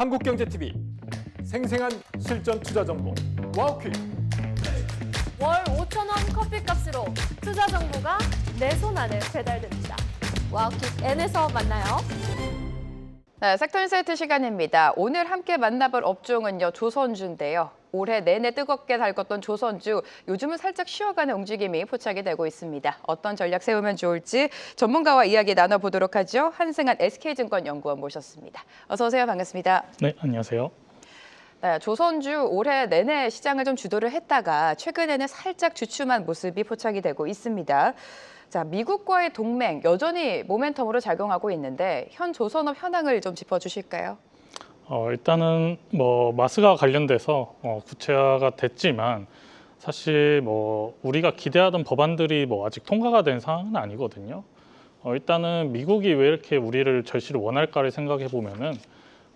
한국경제TV 생생한 실전 투자 정보 와우퀴. 월 5,000원 커피값으로 투자 정보가 내 손 안에 배달됩니다. 와우킥 N에서 만나요. 네, 섹터 인사이트 시간입니다. 오늘 함께 만나볼 업종은요, 조선주인데요. 올해 내내 뜨겁게 달궜던 조선주, 요즘은 살짝 쉬어가는 움직임이 포착이 되고 있습니다. 어떤 전략 세우면 좋을지 전문가와 이야기 나눠보도록 하죠. 한승환 SK증권 연구원 모셨습니다. 어서 오세요. 반갑습니다. 네, 안녕하세요. 네, 조선주 올해 내내 시장을 좀 주도를 했다가 최근에는 살짝 주춤한 모습이 포착이 되고 있습니다. 자, 미국과의 동맹 여전히 모멘텀으로 작용하고 있는데 현 조선업 현황을 좀 짚어주실까요? 일단은 마스가 관련돼서 구체화가 됐지만 사실 우리가 기대하던 법안들이 아직 통과가 된 상황은 아니거든요. 일단은 미국이 왜 이렇게 우리를 절실히 원할까를 생각해 보면은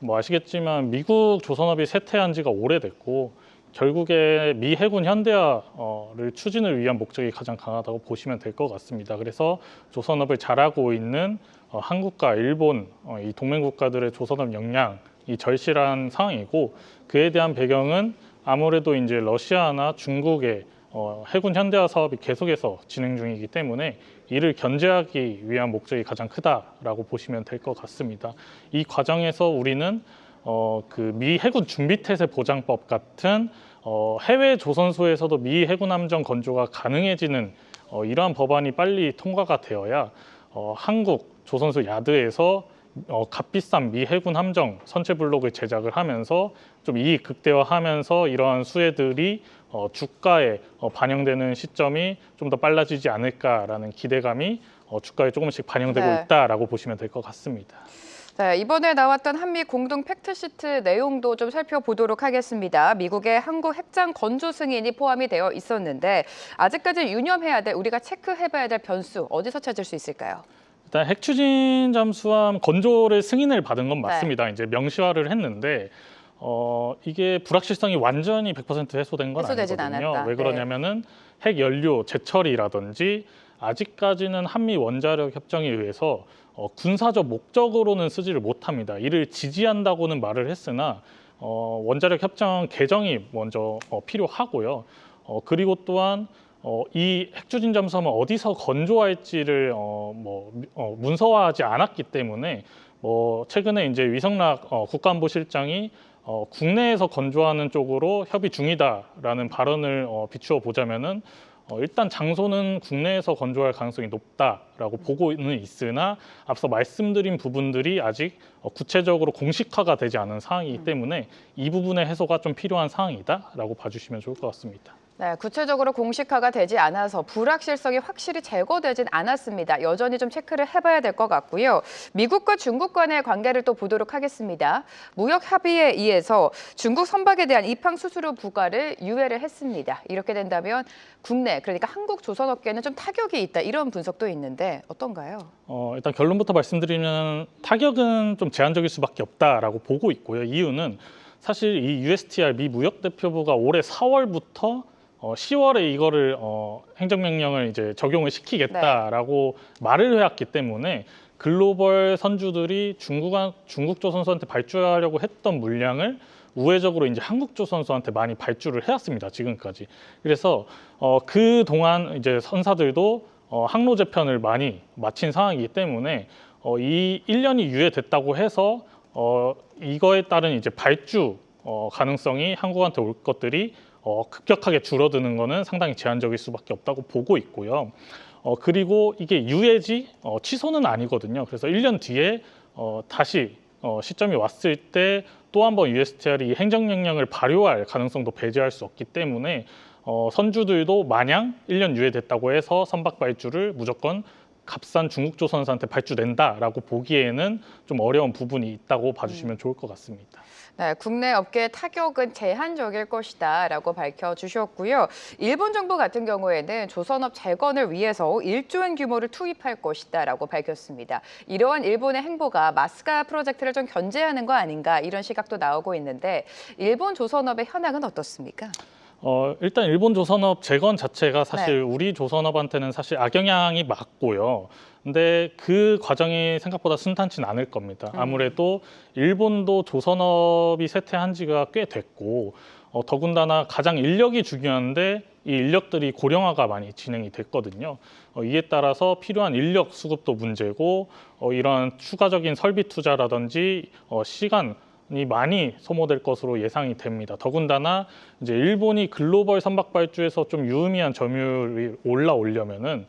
아시겠지만 미국 조선업이 쇠퇴한 지가 오래됐고 결국에 미 해군 현대화를 추진을 위한 목적이 가장 강하다고 보시면 될 것 같습니다. 그래서 조선업을 잘하고 있는 한국과 일본 이 동맹 국가들의 조선업 역량이 절실한 상황이고 그에 대한 배경은 아무래도 이제 러시아나 중국의 해군 현대화 사업이 계속해서 진행 중이기 때문에 이를 견제하기 위한 목적이 가장 크다라고 보시면 될 것 같습니다. 이 과정에서 우리는 그 미 해군 준비태세 보장법 같은 해외 조선소에서도 미 해군 함정 건조가 가능해지는 이러한 법안이 빨리 통과가 되어야 한국 조선소 야드에서 값비싼 미 해군 함정 선체 블록을 제작을 하면서 좀 이익 극대화하면서 이러한 수혜들이 주가에 반영되는 시점이 좀 더 빨라지지 않을까라는 기대감이 주가에 조금씩 반영되고 네. 있다라고 보시면 될 것 같습니다. 네, 이번에 나왔던 한미 공동 팩트시트 내용도 좀 살펴보도록 하겠습니다. 미국의 한국 핵장 건조 승인이 포함이 되어 있었는데 아직까지 유념해야 될, 우리가 체크해봐야 될 변수 어디서 찾을 수 있을까요? 일단 핵 추진 잠수함 건조를 승인을 받은 건 맞습니다. 이제 명시화를 했는데 이게 불확실성이 완전히 100% 해소된 건 해소되진 아니거든요. 않았다. 왜 그러냐면은 핵 연료 재처리라든지 아직까지는 한미 원자력 협정에 의해서 군사적 목적으로는 쓰지를 못합니다. 이를 지지한다고는 말을 했으나 원자력 협정 개정이 먼저 필요하고요. 그리고 또한 이 핵추진 잠수함은 어디서 건조할지를 문서화하지 않았기 때문에 최근에 이제 위성락 국가안보실장이 국내에서 건조하는 쪽으로 협의 중이다라는 발언을 비추어 보자면은 일단 장소는 국내에서 건조할 가능성이 높다라고 보고는 있으나 앞서 말씀드린 부분들이 아직 구체적으로 공식화가 되지 않은 상황이기 때문에 이 부분의 해소가 좀 필요한 상황이다라고 봐주시면 좋을 것 같습니다. 네, 구체적으로 공식화가 되지 않아서 불확실성이 확실히 제거되진 않았습니다. 여전히 좀 체크를 해봐야 될 것 같고요. 미국과 중국 간의 관계를 또 보도록 하겠습니다. 무역 합의에 의해서 중국 선박에 대한 입항 수수료 부과를 유예를 했습니다. 이렇게 된다면 국내, 그러니까 한국 조선업계는 좀 타격이 있다, 이런 분석도 있는데 어떤가요? 일단 결론부터 말씀드리면 타격은 좀 제한적일 수밖에 없다라고 보고 있고요. 이유는 사실 이 USTR 미 무역대표부가 올해 4월부터 10월에 이거를 행정명령을 이제 적용을 시키겠다라고 말을 해왔기 때문에 글로벌 선주들이 중국 조선소한테 발주하려고 했던 물량을 우회적으로 이제 한국 조선소한테 많이 발주를 해왔습니다. 지금까지. 그래서 그 동안 이제 선사들도 항로 재편을 많이 마친 상황이기 때문에 이 1년이 유예됐다고 해서 이거에 따른 이제 발주 가능성이 한국한테 올 것들이 급격하게 줄어드는 거는 상당히 제한적일 수밖에 없다고 보고 있고요. 그리고 이게 유예지 취소는 아니거든요. 그래서 1년 뒤에 다시 시점이 왔을 때 또 한 번 USTR이 행정명령을 발효할 가능성도 배제할 수 없기 때문에 선주들도 마냥 1년 유예됐다고 해서 선박 발주를 무조건 값싼 중국 조선사한테 발주된다라고 보기에는 좀 어려운 부분이 있다고 봐주시면 좋을 것 같습니다. 네, 국내 업계의 타격은 제한적일 것이다라고 밝혀주셨고요. 일본 정부 같은 경우에는 조선업 재건을 위해서 1조 원 규모를 투입할 것이다라고 밝혔습니다. 이러한 일본의 행보가 마스가 프로젝트를 좀 견제하는 거 아닌가, 이런 시각도 나오고 있는데 일본 조선업의 현황은 어떻습니까? 일단 일본 조선업 재건 자체가 사실 우리 조선업한테는 사실 악영향이 맞고요. 근데 그 과정이 생각보다 순탄치는 않을 겁니다. 아무래도 일본도 조선업이 쇠퇴한 지가 꽤 됐고 더군다나 가장 인력이 중요한데 이 인력들이 고령화가 많이 진행이 됐거든요. 이에 따라서 필요한 인력 수급도 문제고 이런 추가적인 설비 투자라든지 시간이 많이 소모될 것으로 예상이 됩니다. 더군다나 이제 일본이 글로벌 선박 발주에서 좀 유의미한 점유율이 올라오려면은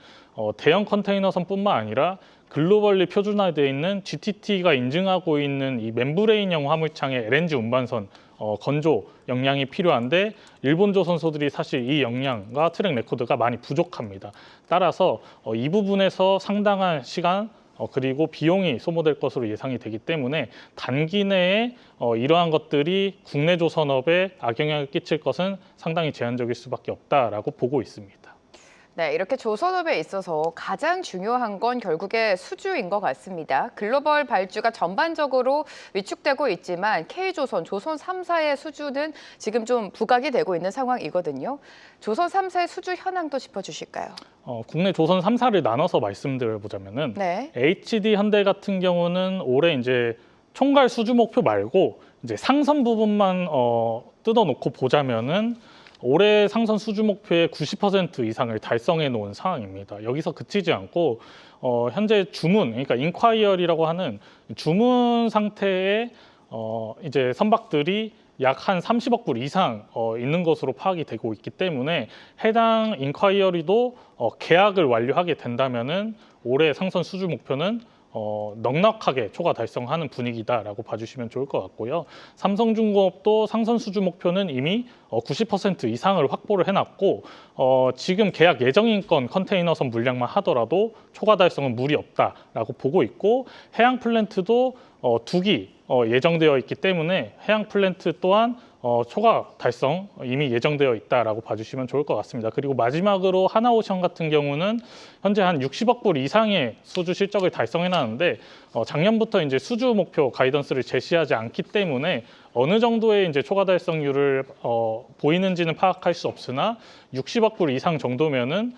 대형 컨테이너선뿐만 아니라 글로벌리 표준화되어 있는 GTT가 인증하고 있는 이 멤브레인형 화물창의 LNG 운반선 건조 역량이 필요한데 일본 조선소들이 사실 이 역량과 트랙 레코드가 많이 부족합니다. 따라서 이 부분에서 상당한 시간 그리고 비용이 소모될 것으로 예상이 되기 때문에 단기 내에 이러한 것들이 국내 조선업에 악영향을 끼칠 것은 상당히 제한적일 수밖에 없다라고 보고 있습니다. 네, 이렇게 조선업에 있어서 가장 중요한 건 결국에 수주인 것 같습니다. 글로벌 발주가 전반적으로 위축되고 있지만 K조선, 조선 3사의 수주는 지금 좀 부각이 되고 있는 상황이거든요. 조선 3사의 수주 현황도 짚어주실까요? 국내 조선 3사를 나눠서 말씀드려보자면은 네. HD 현대 같은 경우는 올해 이제 총괄 수주 목표 말고 이제 상선 부분만 뜯어놓고 보자면은 올해 상선 수주 목표의 90% 이상을 달성해 놓은 상황입니다. 여기서 그치지 않고 현재 주문, 그러니까 인콰이어리라고 하는 주문 상태의 이제 선박들이 약 한 30억 불 이상 있는 것으로 파악이 되고 있기 때문에 해당 인콰이어리도 계약을 완료하게 된다면은 올해 상선 수주 목표는 넉넉하게 초과 달성하는 분위기다라고 봐주시면 좋을 것 같고요. 삼성중공업도 상선 수주 목표는 이미 90% 이상을 확보를 해놨고 지금 계약 예정인 건 컨테이너선 물량만 하더라도 초과 달성은 무리 없다라고 보고 있고 해양 플랜트도 2기 예정되어 있기 때문에 해양 플랜트 또한 초과 달성 이미 예정되어 있다라고 봐주시면 좋을 것 같습니다. 그리고 마지막으로 하나오션 같은 경우는 현재 한 60억 불 이상의 수주 실적을 달성해놨는데 작년부터 이제 수주 목표 가이던스를 제시하지 않기 때문에 어느 정도의 이제 초과 달성률을 보이는지는 파악할 수 없으나 60억 불 이상 정도면은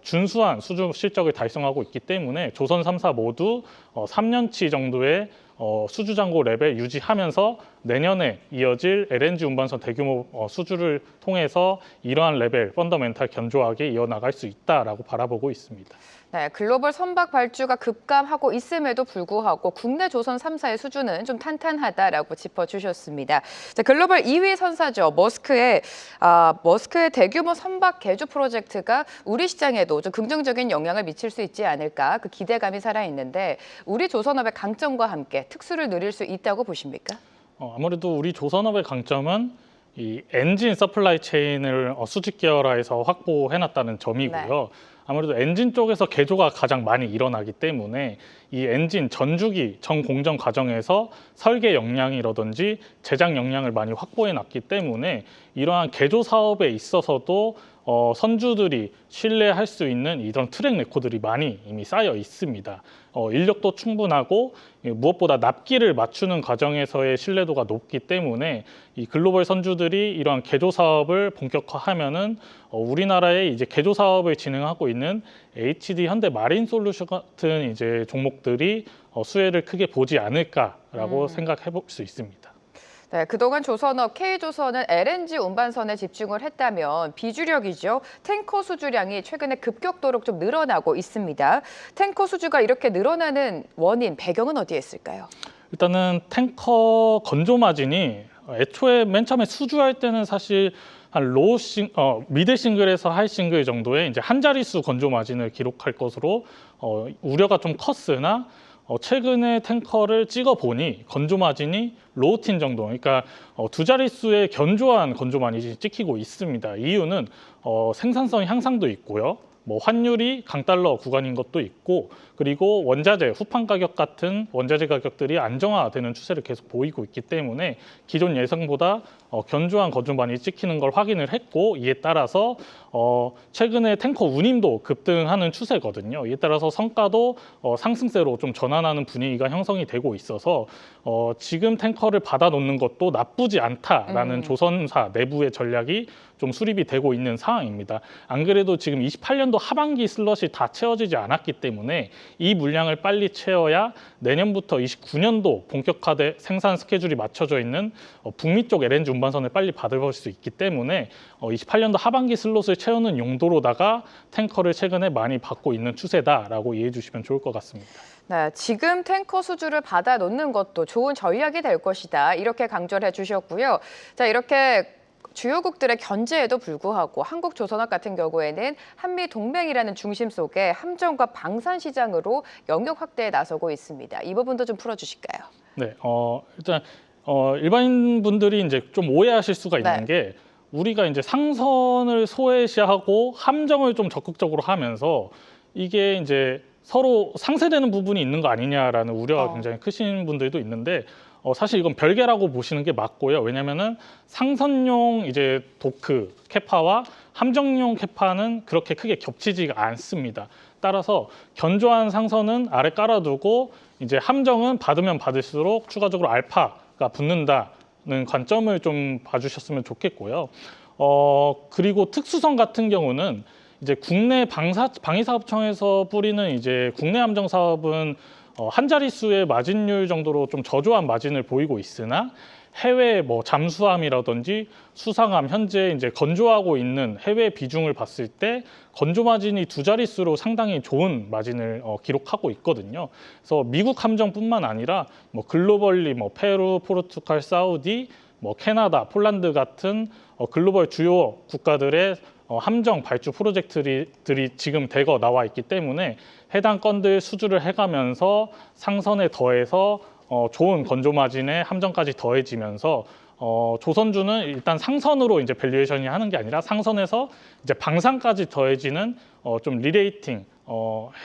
준수한 수주 실적을 달성하고 있기 때문에 조선 3사 모두 3년치 정도의 수주 잔고 레벨 유지하면서 내년에 이어질 LNG 운반선 대규모 수주를 통해서 이러한 레벨 펀더멘탈 견조하게 이어나갈 수 있다라고 바라보고 있습니다. 네, 글로벌 선박 발주가 급감하고 있음에도 불구하고 국내 조선 3사의 수주는 좀 탄탄하다라고 짚어주셨습니다. 자, 글로벌 2위 선사죠. 머스크의 대규모 선박 개조 프로젝트가 우리 시장에도 좀 긍정적인 영향을 미칠 수 있지 않을까 그 기대감이 살아있는데 우리 조선업의 강점과 함께 특수를 누릴 수 있다고 보십니까? 아무래도 우리 조선업의 강점은 이 엔진 서플라이 체인을 수직 계열화해서 확보해놨다는 점이고요. 네. 아무래도 엔진 쪽에서 개조가 가장 많이 일어나기 때문에 이 엔진 전주기 전 공정 과정에서 설계 역량이라든지 제작 역량을 많이 확보해놨기 때문에 이러한 개조 사업에 있어서도 선주들이 신뢰할 수 있는 이런 트랙 레코드들이 많이 이미 쌓여 있습니다. 인력도 충분하고 무엇보다 납기를 맞추는 과정에서의 신뢰도가 높기 때문에 이 글로벌 선주들이 이러한 개조 사업을 본격화하면은 우리나라의 이제 개조 사업을 진행하고 있는 HD 현대 마린 솔루션 같은 이제 종목들이 수혜를 크게 보지 않을까라고 생각해 볼 수 있습니다. 네, 그동안 조선업, K조선은 LNG 운반선에 집중을 했다면 비주력이죠. 탱커 수주량이 최근에 급격도로 좀 늘어나고 있습니다. 탱커 수주가 이렇게 늘어나는 원인, 배경은 어디에 있을까요? 일단은 탱커 건조 마진이 애초에 맨 처음에 수주할 때는 사실 한 미드 싱글에서 하이 싱글 정도의 이제 한 자릿수 건조 마진을 기록할 것으로 우려가 좀 컸으나 최근에 탱커를 찍어보니 건조 마진이 로우틴 정도, 그러니까 두 자릿수의 견조한 건조 마진이 찍히고 있습니다. 이유는 생산성 향상도 있고요. 뭐 환율이 강달러 구간인 것도 있고, 그리고 원자재, 후판 가격 같은 원자재 가격들이 안정화되는 추세를 계속 보이고 있기 때문에 기존 예상보다 견조한 거주만이 찍히는 걸 확인을 했고, 이에 따라서 최근에 탱커 운임도 급등하는 추세거든요. 이에 따라서 성과도 상승세로 좀 전환하는 분위기가 형성이 되고 있어서 지금 탱커를 받아놓는 것도 나쁘지 않다라는 조선사 내부의 전략이 좀 수립이 되고 있는 상황입니다. 안 그래도 지금 28년도 하반기 슬롯이 다 채워지지 않았기 때문에 이 물량을 빨리 채워야 내년부터 29년도 본격화돼 생산 스케줄이 맞춰져 있는 북미 쪽 LNG 운반선을 빨리 받아볼 수 있기 때문에 28년도 하반기 슬롯을 채우는 용도로다가 탱커를 최근에 많이 받고 있는 추세다라고 이해해 주시면 좋을 것 같습니다. 네, 지금 탱커 수주를 받아놓는 것도 좋은 전략이 될 것이다. 이렇게 강조를 해주셨고요. 자, 이렇게 주요국들의 견제에도 불구하고 한국조선업 같은 경우에는 한미 동맹이라는 중심 속에 함정과 방산 시장으로 영역 확대에 나서고 있습니다. 이 부분도 좀 풀어주실까요? 네, 일단 일반인 분들이 이제 좀 오해하실 수가 있는 게 우리가 이제 상선을 소외시하고 함정을 좀 적극적으로 하면서 이게 이제 서로 상쇄되는 부분이 있는 거 아니냐라는 우려가 굉장히 크신 분들도 있는데 사실 이건 별개라고 보시는 게 맞고요. 왜냐하면은 상선용 이제 도크 캐파와 함정용 캐파는 그렇게 크게 겹치지가 않습니다. 따라서 견조한 상선은 아래 깔아두고 이제 함정은 받으면 받을수록 추가적으로 알파가 붙는다는 관점을 좀 봐주셨으면 좋겠고요. 그리고 특수선 같은 경우는 이제 국내 방위사업청에서 뿌리는 이제 국내 함정 사업은 한 자릿수의 마진율 정도로 좀 저조한 마진을 보이고 있으나 해외 뭐 잠수함이라든지 수상함 현재 이제 건조하고 있는 해외 비중을 봤을 때 건조 마진이 두 자릿수로 상당히 좋은 마진을 기록하고 있거든요. 그래서 미국 함정뿐만 아니라 뭐 글로벌리 뭐 페루, 포르투갈, 사우디, 뭐 캐나다, 폴란드 같은 글로벌 주요 국가들의 함정 발주 프로젝트들이 지금 대거 나와 있기 때문에 해당 건들 수주를 해가면서 상선에 더해서 좋은 건조 마진에 함정까지 더해지면서 조선주는 일단 상선으로 이제 밸류에이션이 하는 게 아니라 상선에서 이제 방산까지 더해지는 좀 리레이팅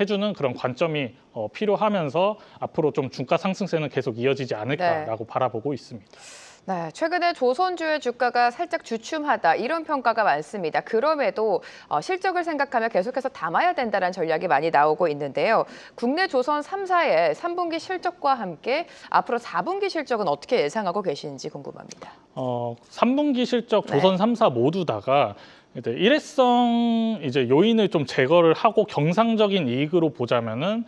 해주는 그런 관점이 필요하면서 앞으로 좀 중가 상승세는 계속 이어지지 않을까라고 바라보고 있습니다. 네, 최근에 조선주의 주가가 살짝 주춤하다 이런 평가가 많습니다. 그럼에도 실적을 생각하며 계속해서 담아야 된다는 전략이 많이 나오고 있는데요. 국내 조선 3사의 3분기 실적과 함께 앞으로 4분기 실적은 어떻게 예상하고 계시는지 궁금합니다. 3분기 실적 조선 3사 모두 다가 이제 일회성 이제 요인을 좀 제거를 하고 경상적인 이익으로 보자면은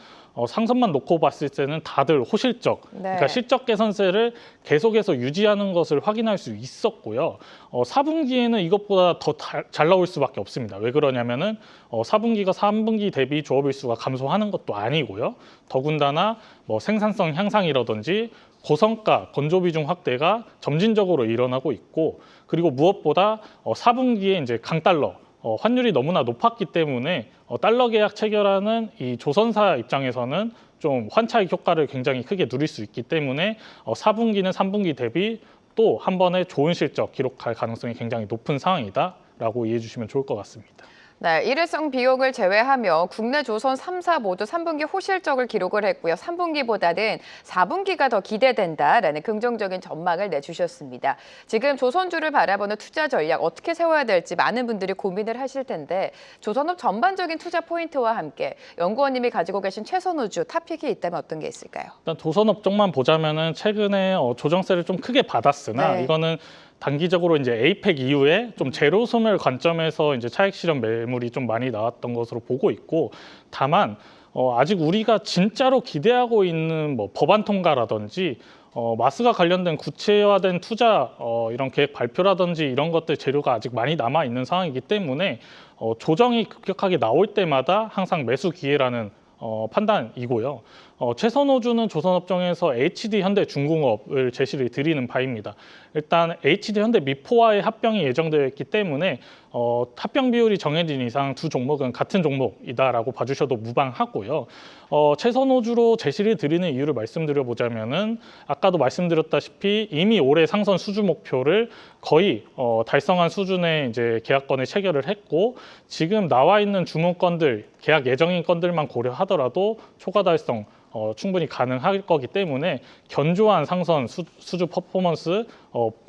상선만 놓고 봤을 때는 다들 호실적, 그러니까 실적 개선세를 계속해서 유지하는 것을 확인할 수 있었고요. 4분기에는 이것보다 더 잘 나올 수밖에 없습니다. 왜 그러냐면은 4분기가 3분기 대비 조업일수가 감소하는 것도 아니고요. 더군다나 뭐 생산성 향상이라든지 고성가 건조 비중 확대가 점진적으로 일어나고 있고, 그리고 무엇보다 4분기에 이제 강달러 환율이 너무나 높았기 때문에 달러 계약 체결하는 이 조선사 입장에서는 좀 환차익 효과를 굉장히 크게 누릴 수 있기 때문에 4분기는 3분기 대비 또 한 번에 좋은 실적 기록할 가능성이 굉장히 높은 상황이다라고 이해해 주시면 좋을 것 같습니다. 네, 일회성 비용을 제외하며 국내 조선 3사 모두 3분기 호실적을 기록을 했고요. 3분기보다는 4분기가 더 기대된다라는 긍정적인 전망을 내주셨습니다. 지금 조선주를 바라보는 투자 전략 어떻게 세워야 될지 많은 분들이 고민을 하실 텐데 조선업 전반적인 투자 포인트와 함께 연구원님이 가지고 계신 최선우주 탑픽이 있다면 어떤 게 있을까요? 일단 조선업 쪽만 보자면은 최근에 조정세를 좀 크게 받았으나 이거는 단기적으로 이제 에이펙 이후에 좀 제로 소멸 관점에서 이제 차익 실현 매물이 좀 많이 나왔던 것으로 보고 있고, 다만 아직 우리가 진짜로 기대하고 있는 뭐 법안 통과라든지 마스가 관련된 구체화된 투자 이런 계획 발표라든지 이런 것들 재료가 아직 많이 남아 있는 상황이기 때문에 조정이 급격하게 나올 때마다 항상 매수 기회라는 판단이고요. 최선호주는 조선업종에서 HD현대중공업을 제시를 드리는 바입니다. 일단 HD현대 미포와의 합병이 예정되어 있기 때문에 합병 비율이 정해진 이상 두 종목은 같은 종목이다라고 봐주셔도 무방하고요. 최선호주로 제시를 드리는 이유를 말씀드려보자면은 아까도 말씀드렸다시피 이미 올해 상선 수주 목표를 거의 달성한 수준의 이제 계약건을 체결을 했고 지금 나와 있는 주문건들, 계약 예정인 건들만 고려하더라도 초과 달성 충분히 가능할 거기 때문에 견조한 상선 수주 퍼포먼스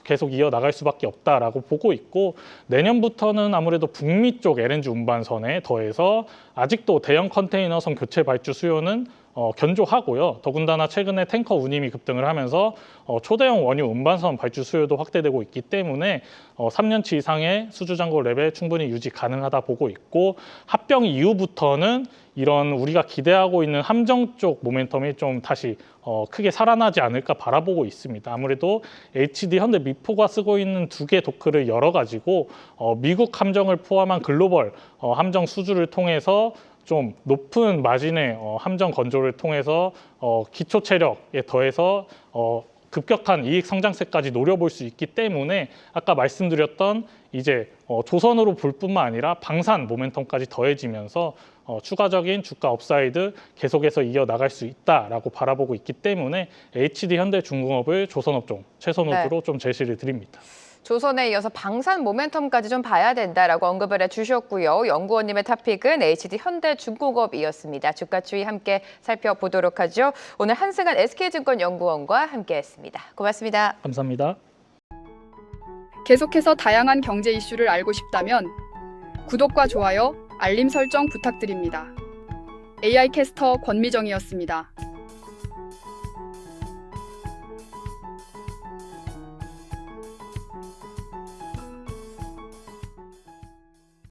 계속 이어나갈 수밖에 없다라고 보고 있고 내년부터는 아무래도 북미 쪽 LNG 운반선에 더해서 아직도 대형 컨테이너선 교체 발주 수요는 견조하고요. 더군다나 최근에 탱커 운임이 급등을 하면서 초대형 원유 운반선 발주 수요도 확대되고 있기 때문에 3년치 이상의 수주 잔고 레벨 충분히 유지 가능하다 보고 있고 합병 이후부터는 이런 우리가 기대하고 있는 함정 쪽 모멘텀이 좀 다시 크게 살아나지 않을까 바라보고 있습니다. 아무래도 HD 현대 미포가 쓰고 있는 두 개 도크를 열어가지고 미국 함정을 포함한 글로벌 함정 수주를 통해서 좀 높은 마진의 함정 건조를 통해서 기초 체력에 더해서 급격한 이익 성장세까지 노려볼 수 있기 때문에 아까 말씀드렸던 이제 조선으로 볼 뿐만 아니라 방산 모멘텀까지 더해지면서 추가적인 주가 업사이드 계속해서 이어나갈 수 있다라고 바라보고 있기 때문에 HD 현대중공업을 조선업종 최선호주로 좀 제시를 드립니다. 조선에 이어서 방산 모멘텀까지 좀 봐야 된다라고 언급을 해주셨고요. 연구원님의 탑픽은 HD 현대중공업이었습니다. 주가 추이 함께 살펴보도록 하죠. 오늘 한승환 SK증권 연구원과 함께했습니다. 고맙습니다. 감사합니다. 계속해서 다양한 경제 이슈를 알고 싶다면 구독과 좋아요, 알림 설정 부탁드립니다. AI 캐스터 권미정이었습니다.